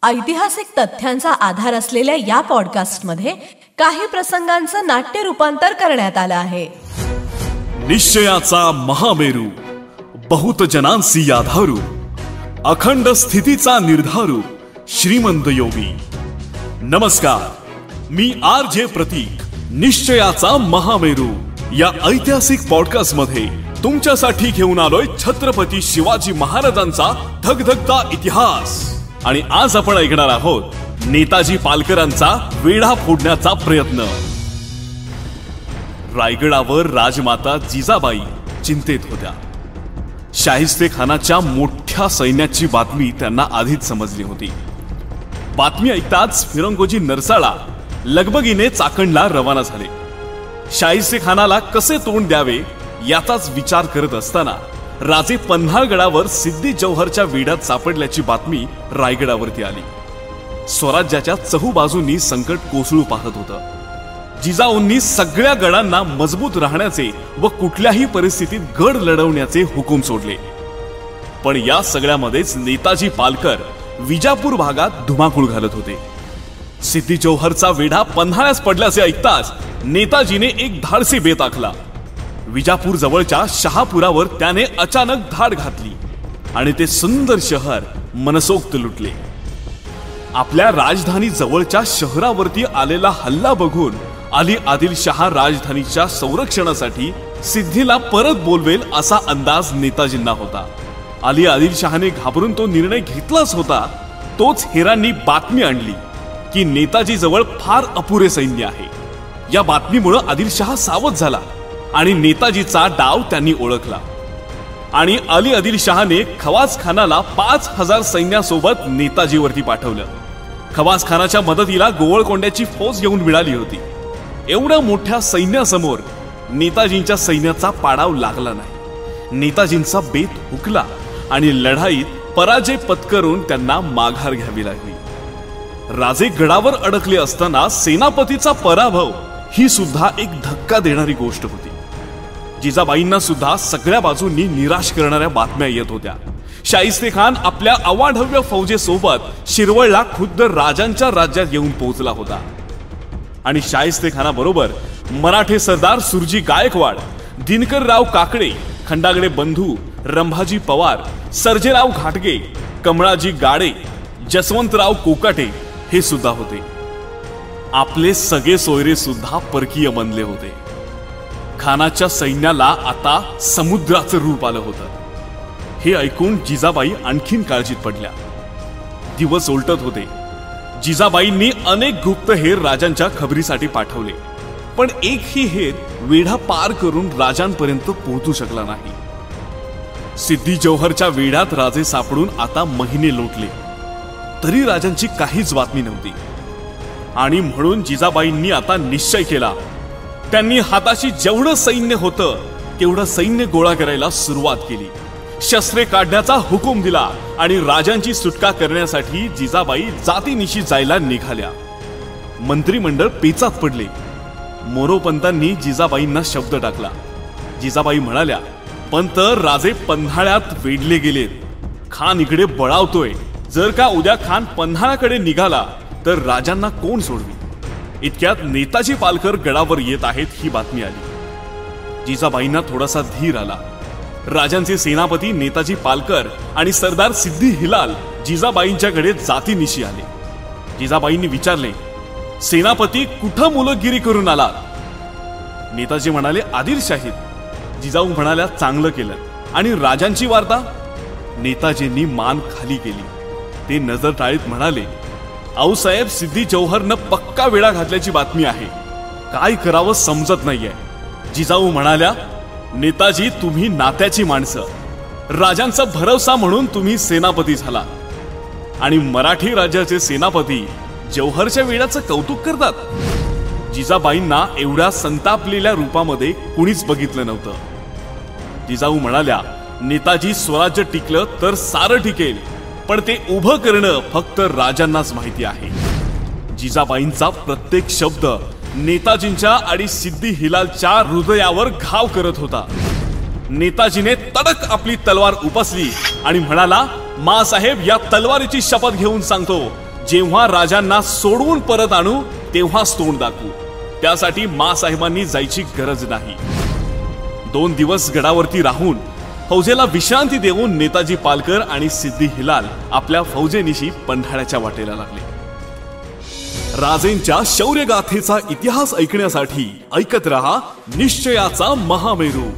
ऐतिहासिक तथ्यांचा आधार असलेल्या या पॉडकास्टमध्ये काही प्रसंगांचं नाट्य रूपांतर करण्यात आलं आहे. निश्चयाचा महामेरू, बहुत जनांसी आधारू, अखंड स्थितीचा निर्धारू, श्रीमंत योगी. नमस्कार, मी RJ प्रतीक. निश्चयाचा महामेरू या ऐतिहासिक पॉडकास्ट मध्ये तुमच्यासाठी घेऊन आलोय छत्रपती शिवाजी महाराजांचा धगधगता इतिहास. आणि आज आपण ऐकणार आहोत नेताजी पालकरांचा वेढा फोडण्याचा प्रयत्न. रायगडावर राजमाता जिजाबाई चिंतेत होत्या. शाहिस्तेखानाच्या मोठ्या सैन्याची बातमी त्यांना आधीच समजली होती. बातमी ऐकताच फिरंगोजी नरसाळा लगबगीने चाकणला रवाना झाले. शाहिस्तेखानाला कसे तोंड द्यावे याचाच विचार करत असताना राजे पन्हाळगडावर सिद्धी जौहरच्या वेढ्यात सापडल्याची बातमी रायगडावरती आली. स्वराज्याच्या चहूबाजूंनी संकट कोसळू पाहत होतं. जिजाऊंनी सगळ्या गडांना मजबूत राहण्याचे व कुठल्याही परिस्थितीत गड लढवण्याचे हुकूम सोडले. पण या सगळ्यामध्येच नेताजी पालकर विजापूर भागात धुमाकूळ घालत होते. सिद्धी जौहरचा वेढा पन्हाळ्यास पडल्याचे ऐकताच नेताजीने एक धाडसी बेत आखला. विजापूर जवळच्या शहापुरावर त्याने अचानक धाड घातली आणि ते सुंदर शहर मनसोक्त लुटले. आपल्या राजधानी जवळच्या शहरावरती आलेला हल्ला बघून अली आदिलशहा राजधानीच्या संरक्षणासाठी सिद्धीला परत बोलवेल असा अंदाज नेताजींना होता. अली आदिलशहाने घाबरून तो निर्णय घेतलाच होता. तोच हेरांनी बातमी आणली की नेताजी जवळ फार अपुरे सैन्य आहे. या बातमीमुळे आदिलशहा सावध झाला आणि नेताजीचा डाव त्यांनी ओळखला. आणि अली आदिलशहाने खवाज खानाला 5000 सैन्यासोबत नेताजीवरती पाठवलं. खवाज खानाच्या मदतीला गोवळकोंड्याची फौज येऊन मिळाली होती. एवढ्या मोठ्या सैन्यासमोर नेताजींच्या सैन्याचा पाडाव लागला नाही. नेताजींचा बेत हुकला आणि लढाईत पराजय पत्करून त्यांना माघार घ्यावी लागली. राजे गडावर अडकले असताना सेनापतीचा पराभव ही सुद्धा एक धक्का देणारी गोष्ट होती. जिजाबाईंना सुद्धा सगळ्या बाजूंनी निराश करणाऱ्या बातम्या येत होत्या. शाहिस्तेखान आपल्या अवाढव्य फौजेसोबत शिरवळला खुद्द राजांच्या राज्यात येऊन पोहोचला होता. आणि शाहिस्तेखानाबरोबर मराठे सरदार सुरजी गायकवाड, दिनकरराव काकडे, खंडागडे बंधू, रंभाजी पवार, सर्जेराव घाटगे, कमळाजी गाडे, जसवंतराव कोकाटे हे सुद्धा होते. आपले सगळे सोयरे सुद्धा परकीय बनले होते. खानाच्या सैन्याला आता समुद्राचं रूप आलं होतं. हे ऐकून जिजाबाई आणखीन काळजीत पडल्या. दिवस उलटत होते. जिजाबाईंनी अनेक गुप्त हेर राजांच्या खबरीसाठी पाठवले. पण एकही हेर वेढा पार करून राजांपर्यंत पोहोचू शकला नाही. सिद्धी जौहरच्या वेढ्यात राजे सापडून आता महिने लोटले तरी राजांची काहीच बातमी नव्हती. आणि म्हणून जिजाबाईंनी आता निश्चय केला. त्यांनी हाताशी जेवढं सैन्य होतं तेवढं सैन्य गोळा करायला सुरुवात केली. शस्त्रे काढण्याचा हुकूम दिला आणि राजांची सुटका करण्यासाठी जिजाबाई जातीनिशी जायला निघाल्या. मंत्रिमंडळ पेचात पडले. मोरोपंतांनी जिजाबाईंना शब्द टाकला. जिजाबाई म्हणाल्या, पंत, राजे पन्हाळ्यात वेढले गेलेत. खान इकडे बळावतोय. जर का उद्या खान पन्हाळ्याकडे निघाला तर राजांना कोण सोडवी? इतक्यात नेताजी पालकर गडावर येत आहेत ही बातमी आली. जिजाबाईंना थोडासा धीर आला. राजांचे सेनापती नेताजी पालकर आणि सरदार सिद्धी हिलाल जिजाबाईंच्याकडे जातीनिशी आले. जिजाबाईंनी विचारले, सेनापती कुठं मुलतगिरी करून आलात? नेताजी म्हणाले, आदिलशाहीत. जिजाऊ म्हणाल्या, चांगलं केलं. आणि राजांची वार्ता? नेताजींनी मान खाली केली. ते नजर टाळीत म्हणाले, आऊसाहेब, सिद्धी जौहरनं पक्का वेढा घातल्याची बातमी आहे. काय करावं समजत नाहीये. जिजाऊ म्हणाल्या, नेताजी, तुम्ही नात्याची माणसं. राजांचा भरवसा म्हणून तुम्ही सेनापती झाला आणि मराठी राज्याचे सेनापती जौहरच्या वेढ्याचं कौतुक करतात. जिजाबाईंना एवढ्या संतापलेल्या रूपामध्ये कुणीच बघितलं नव्हतं. जिजाऊ म्हणाल्या, नेताजी, स्वराज्य टिकलं तर सारं टिकेल, पण ते उभं करणं फक्त राजांनाच माहिती आहे. जिजाबाईंचा प्रत्येक शब्द नेताजींच्या आणि सिद्धी हिलालच्या हृदयावर घाव करत होता. नेताजीने तडक आपली तलवार उपसली आणि म्हणाला, मासाहेब, या तलवारीची शपथ घेऊन सांगतो, जेव्हा राजांना सोडवून परत आणू तेव्हाच तोंड दाखवू. त्यासाठी मासाहेबांनी जायची गरज नाही. 2 दिवस गडावरती राहून फौजेला विश्रांती देऊन नेताजी पालकर आणि सिद्दी हिलाल आपल्या फौजेनिशी पन्हाळ्याच्या वाटेला लागले. राजेंच्या शौर्यगाथेचा इतिहास ऐकण्यासाठी ऐकत रहा निश्चयाचा महामेरू.